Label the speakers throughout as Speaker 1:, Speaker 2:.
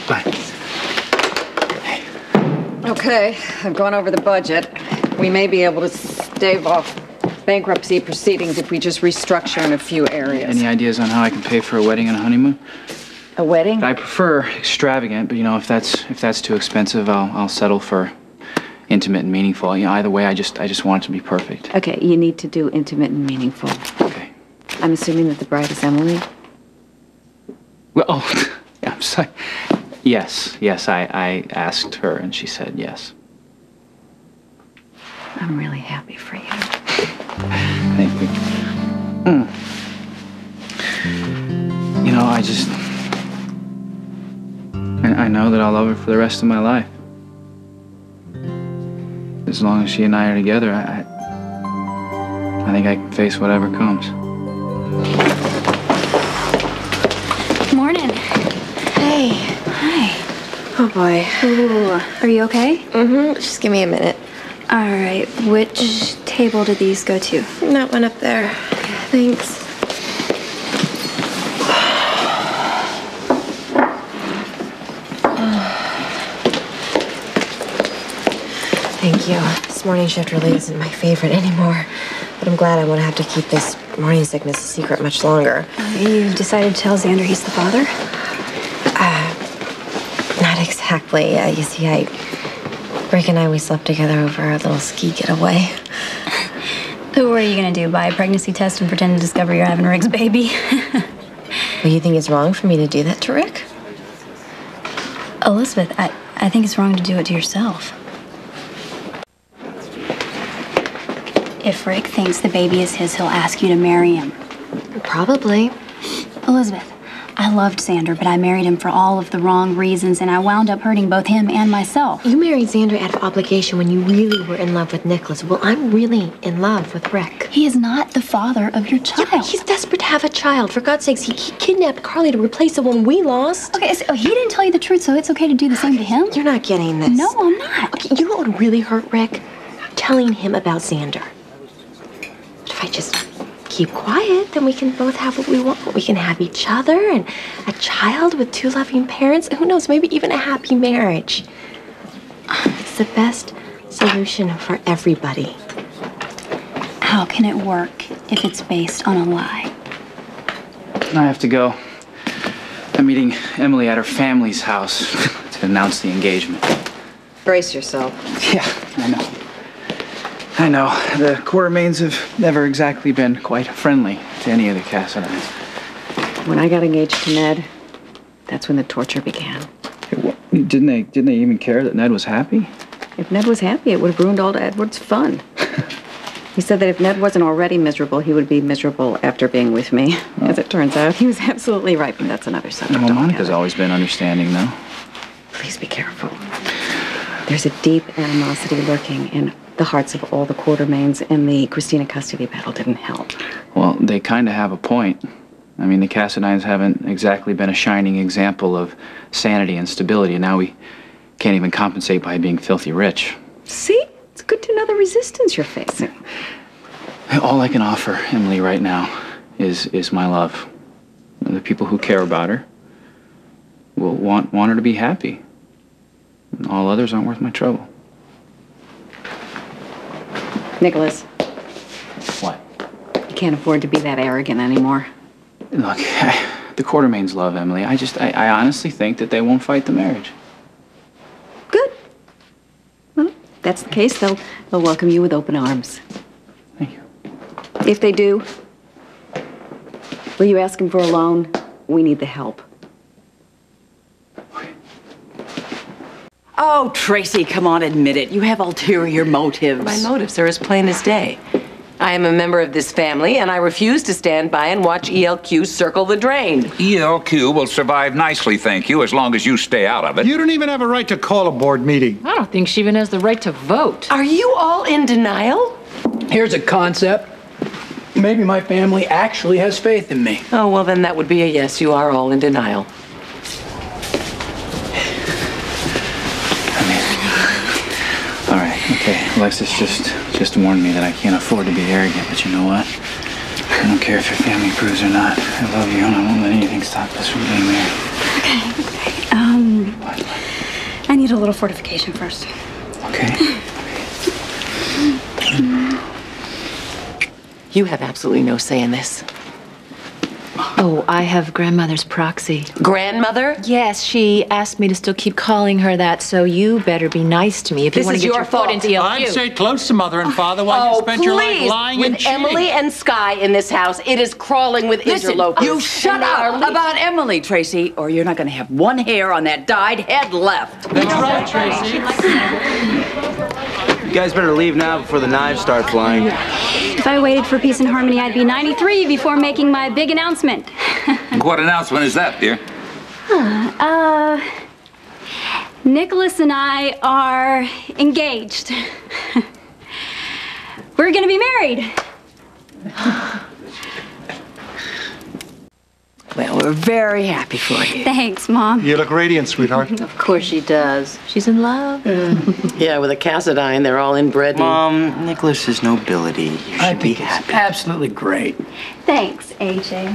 Speaker 1: Bye.
Speaker 2: Okay, I've gone over the budget. We may be able to stave off bankruptcy proceedings if we just restructure in a few areas.
Speaker 1: Any ideas on how I can pay for a wedding and a honeymoon?
Speaker 2: A wedding?
Speaker 1: I prefer extravagant, but you know, if that's too expensive, I'll settle for intimate and meaningful. You know, either way, I just want it to be perfect.
Speaker 2: Okay, you need to do intimate and meaningful.
Speaker 1: Okay.
Speaker 2: I'm assuming that the bride is Emily.
Speaker 1: Well, oh, yeah, I'm sorry. Yes, I asked her and she said yes.
Speaker 2: I'm really happy for you.
Speaker 1: Thank you. You know, I know that I'll love her for the rest of my life. As long as she and I are together, I think I can face whatever comes.
Speaker 3: Morning. Hey. Hi.
Speaker 4: Oh boy.
Speaker 3: Ooh, are you okay?
Speaker 4: Mm-hmm. Just give me a minute.
Speaker 3: All right. Which table did these go to?
Speaker 4: That one up there. Thanks. Thank you. This morning shift really isn't my favorite anymore. But I'm glad I won't have to keep this morning sickness a secret much longer.
Speaker 3: You decided to tell Zander he's the father?
Speaker 4: Not exactly. You see, Rick and I, we slept together over our little ski getaway.
Speaker 3: What are you going to do, buy a pregnancy test and pretend to discover you're having Rick's baby?
Speaker 4: Well, you think it's wrong for me to do that to Rick?
Speaker 3: Elizabeth, I think it's wrong to do it to yourself. If Rick thinks the baby is his, he'll ask you to marry him.
Speaker 4: Probably.
Speaker 3: Elizabeth, I loved Zander, but I married him for all of the wrong reasons, and I wound up hurting both him and myself.
Speaker 4: You married Zander out of obligation when you really were in love with Nikolas. Well, I'm really in love with Rick.
Speaker 3: He is not the father of your child.
Speaker 4: Yeah, but he's desperate to have a child. For God's sakes, he kidnapped Carly to replace the one we lost.
Speaker 3: Okay, so he didn't tell you the truth, so it's okay to do the same to him?
Speaker 4: You're not getting this.
Speaker 3: No, I'm not.
Speaker 4: Okay, you know what would really hurt Rick? Telling him about Zander. But if I just keep quiet, then we can both have what we want. We can have each other and a child with two loving parents. Who knows, maybe even a happy marriage. It's the best solution for everybody.
Speaker 3: How can it work if it's based on a lie?
Speaker 1: I have to go. I'm meeting Emily at her family's house to announce the engagement.
Speaker 2: Brace yourself.
Speaker 1: Yeah, I know. The Quartermaines have never exactly been quite friendly to any of the Cassadines.
Speaker 2: When I got engaged to Ned, that's when the torture began.
Speaker 1: Didn't they even care that Ned was happy?
Speaker 2: If Ned was happy, it would have ruined all Edward's fun. He said that if Ned wasn't already miserable, he would be miserable after being with me. Oh. As it turns out, he was absolutely right, but that's another subject.
Speaker 1: Well, Monica's always been understanding, though.
Speaker 2: Please be careful. There's a deep animosity lurking in the hearts of all the Quartermaines, and the Christina custody battle didn't help.
Speaker 1: Well, they kind of have a point. I mean, the Cassadines haven't exactly been a shining example of sanity and stability, and now we can't even compensate by being filthy rich.
Speaker 2: See? It's good to know the resistance you're facing.
Speaker 1: All I can offer Emily right now is my love. The people who care about her will want her to be happy. And all others aren't worth my trouble.
Speaker 2: Nikolas.
Speaker 1: What?
Speaker 2: You can't afford to be that arrogant anymore.
Speaker 1: Look, the Quartermaines love Emily. I honestly think that they won't fight the marriage.
Speaker 2: Good. Well, if that's the case, they'll welcome you with open arms.
Speaker 1: Thank you.
Speaker 2: If they do, will you ask him for a loan? We need the help.
Speaker 5: Oh, Tracy, come on, admit it. You have ulterior motives.
Speaker 6: My motives are as plain as day. I am a member of this family, and I refuse to stand by and watch ELQ circle the drain.
Speaker 7: ELQ will survive nicely, thank you, as long as you stay out of it.
Speaker 8: You don't even have a right to call a board meeting.
Speaker 9: I don't think she even has the right to vote.
Speaker 6: Are you all in denial?
Speaker 10: Here's a concept. Maybe my family actually has faith in me.
Speaker 6: Oh, well, then that would be a yes. You are all in denial.
Speaker 1: All right, okay. Alexis just warned me that I can't afford to be arrogant, but you know what? I don't care if your family approves or not. I love you, and I won't let anything stop us from being married.
Speaker 3: Okay. I need a little fortification first.
Speaker 1: Okay.
Speaker 6: You have absolutely no say in this.
Speaker 9: Oh, I have grandmother's proxy.
Speaker 6: Grandmother?
Speaker 9: Yes, she asked me to still keep calling her that, so you better be nice to me if you
Speaker 6: This
Speaker 9: want
Speaker 6: is
Speaker 9: to get
Speaker 6: your
Speaker 9: your foot
Speaker 6: fault.
Speaker 9: into ELQ.
Speaker 8: I'd stay close to mother and father while you spent your life lying and
Speaker 6: with
Speaker 8: cheating.
Speaker 6: Emily and Sky in this house, it is crawling with
Speaker 5: Listen,
Speaker 6: interlopers.
Speaker 5: you shut
Speaker 6: And they are
Speaker 5: up about Emily, Tracy, or you're not going to have one hair on that dyed head left.
Speaker 8: That's right, Tracy.
Speaker 11: You guys better leave now before the knives start flying.
Speaker 3: If I waited for peace and harmony, I'd be 93 before making my big announcement.
Speaker 7: What announcement is that, dear?
Speaker 3: Nikolas and I are engaged. We're gonna be married.
Speaker 5: Well, we're very happy for you.
Speaker 3: Thanks, Mom.
Speaker 8: You look radiant, sweetheart.
Speaker 9: Of course she does. She's in love.
Speaker 6: Yeah, with a Cassadine, they're all inbred.
Speaker 11: Mom, Nicholas is nobility. You should be happy.
Speaker 10: Absolutely great.
Speaker 3: Thanks, AJ.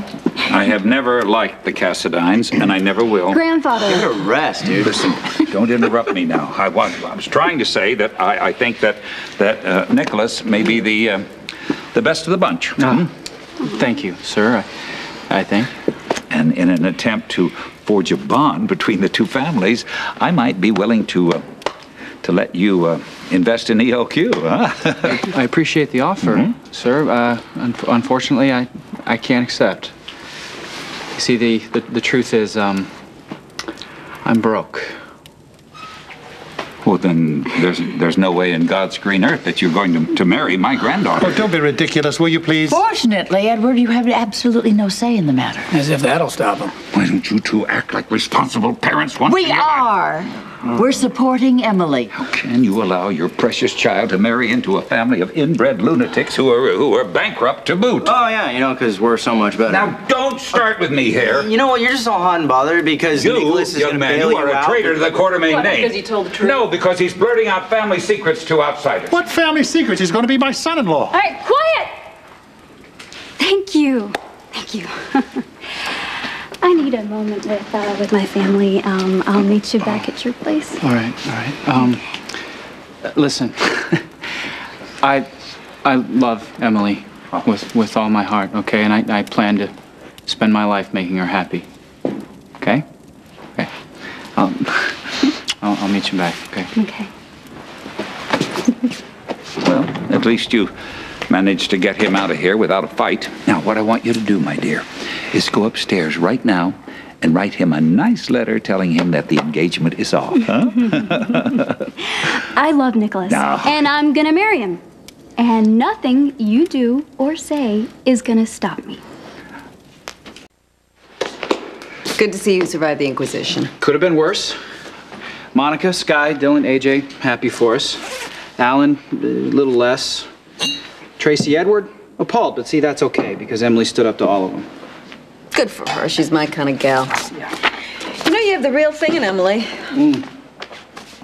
Speaker 7: I have never liked the Cassadines, and I never will.
Speaker 3: Grandfather.
Speaker 11: Give it a rest, dude.
Speaker 7: Listen, don't interrupt me now. I was trying to say that I think that Nicholas may be the best of the bunch.
Speaker 1: Thank you, sir. I think.
Speaker 7: And in an attempt to forge a bond between the two families, I might be willing to let you invest in ELQ. Huh?
Speaker 1: I appreciate the offer, sir. Unfortunately, I can't accept. You see, the truth is, I'm broke.
Speaker 7: Well, then there's no way in God's green earth that you're going to marry my granddaughter.
Speaker 8: Oh, don't be ridiculous, will you please?
Speaker 5: Fortunately, Edward, you have absolutely no say in the matter.
Speaker 10: As if that'll stop him.
Speaker 7: Why don't you two act like responsible parents once
Speaker 5: We
Speaker 7: in your life?
Speaker 5: are. We're supporting Emily.
Speaker 7: How can you allow your precious child to marry into a family of inbred lunatics who are bankrupt to boot?
Speaker 11: Oh, yeah, because we're so much better.
Speaker 7: Now, don't start with me here.
Speaker 11: You know what? You're just all hot and bothered because
Speaker 7: You,
Speaker 11: Nicholas is
Speaker 7: young
Speaker 11: going to
Speaker 7: man,
Speaker 11: bail
Speaker 7: you are
Speaker 11: you
Speaker 7: a
Speaker 11: out.
Speaker 7: traitor to the Quartermaine name.
Speaker 9: Because he told the truth?
Speaker 7: No, because he's blurting out family secrets to outsiders.
Speaker 8: What family secrets? He's going to be my son-in-law.
Speaker 3: All right, quiet! Thank you. Thank you. I need a moment with my family. I'll meet you back at your place.
Speaker 1: All right. Listen, I love Emily with all my heart, okay? And I plan to spend my life making her happy. Okay? Okay. I'll meet you back, okay?
Speaker 3: Okay.
Speaker 7: Well, at least you managed to get him out of here without a fight. Now, what I want you to do, my dear, is go upstairs right now and write him a nice letter telling him that the engagement is off, huh?
Speaker 3: I love Nikolas, and I'm gonna marry him. And nothing you do or say is gonna stop me.
Speaker 2: Good to see you survived the Inquisition.
Speaker 1: Could have been worse. Monica, Sky, Dylan, AJ, happy for us. Alan, a little less. Tracy, Edward, appalled, but see, that's okay because Emily stood up to all of them.
Speaker 2: Good for her. She's my kind of gal. You know you have the real thing in Emily.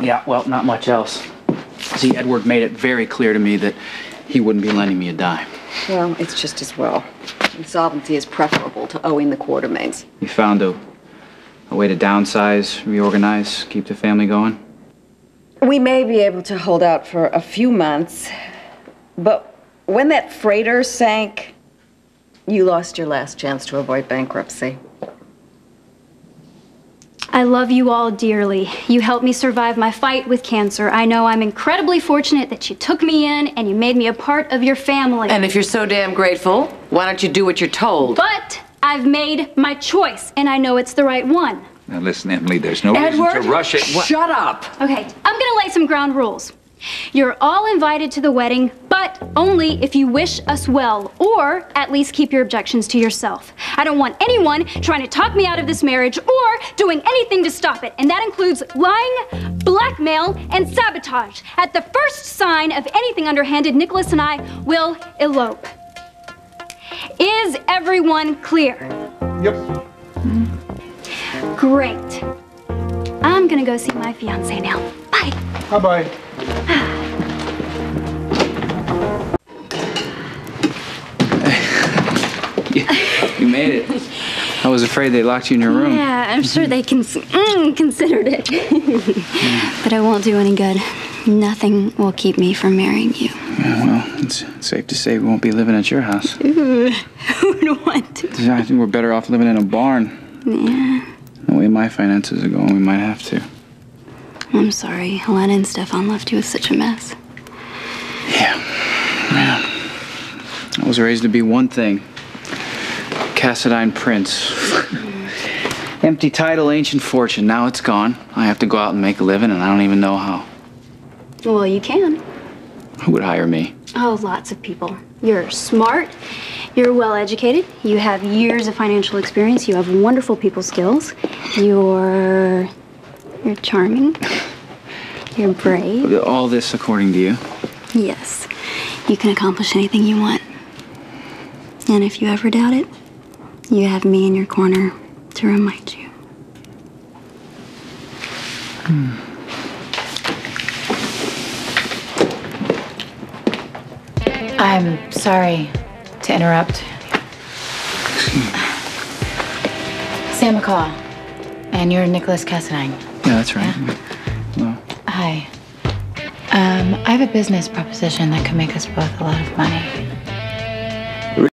Speaker 1: Yeah, well, not much else. See, Edward made it very clear to me that he wouldn't be lending me a dime.
Speaker 2: Well, it's just as well. Insolvency is preferable to owing the Quartermaines.
Speaker 1: You found a way to downsize, reorganize, keep the family going?
Speaker 2: We may be able to hold out for a few months, but when that freighter sank, you lost your last chance to avoid bankruptcy.
Speaker 3: I love you all dearly. You helped me survive my fight with cancer. I know I'm incredibly fortunate that you took me in and you made me a part of your family.
Speaker 6: And if you're so damn grateful, why don't you do what you're told?
Speaker 3: But I've made my choice, and I know it's the right one.
Speaker 7: Now, listen, Emily, there's no
Speaker 5: Edward,
Speaker 7: reason to rush it.
Speaker 5: shut up.
Speaker 3: Okay, I'm gonna lay some ground rules. You're all invited to the wedding, but only if you wish us well, or at least keep your objections to yourself. I don't want anyone trying to talk me out of this marriage or doing anything to stop it, and that includes lying, blackmail, and sabotage. At the first sign of anything underhanded, Nikolas and I will elope. Is everyone clear?
Speaker 8: Yep.
Speaker 3: Great. I'm gonna go see my fiance now. Bye.
Speaker 8: Bye-bye.
Speaker 1: You made it. I was afraid they locked you in your room.
Speaker 3: Yeah, I'm sure they considered it. But it won't do any good. Nothing will keep me from marrying you.
Speaker 1: Yeah, well, it's safe to say we won't be living at your house.
Speaker 3: Ooh, who would want to?
Speaker 1: I think we're better off living in a barn.
Speaker 3: Yeah.
Speaker 1: The way my finances are going, we might have to.
Speaker 3: I'm sorry. Helena and Stefan left you with such a mess.
Speaker 1: Yeah. I was raised to be one thing. Cassadine prince. Empty title, ancient fortune. Now it's gone. I have to go out and make a living, and I don't even know how.
Speaker 3: Well, you can.
Speaker 1: Who would hire me?
Speaker 3: Oh, lots of people. You're smart. You're well educated. You have years of financial experience. You have wonderful people skills. You're charming. You're brave.
Speaker 1: All this according to you?
Speaker 3: Yes. You can accomplish anything you want. And if you ever doubt it, you have me in your corner to remind you.
Speaker 9: I'm sorry to interrupt. Sam McCall, and you're Nikolas Cassadines.
Speaker 1: Yeah, that's right.
Speaker 9: Yeah.
Speaker 1: Hello.
Speaker 9: Hi. I have a business proposition that could make us both a lot of money.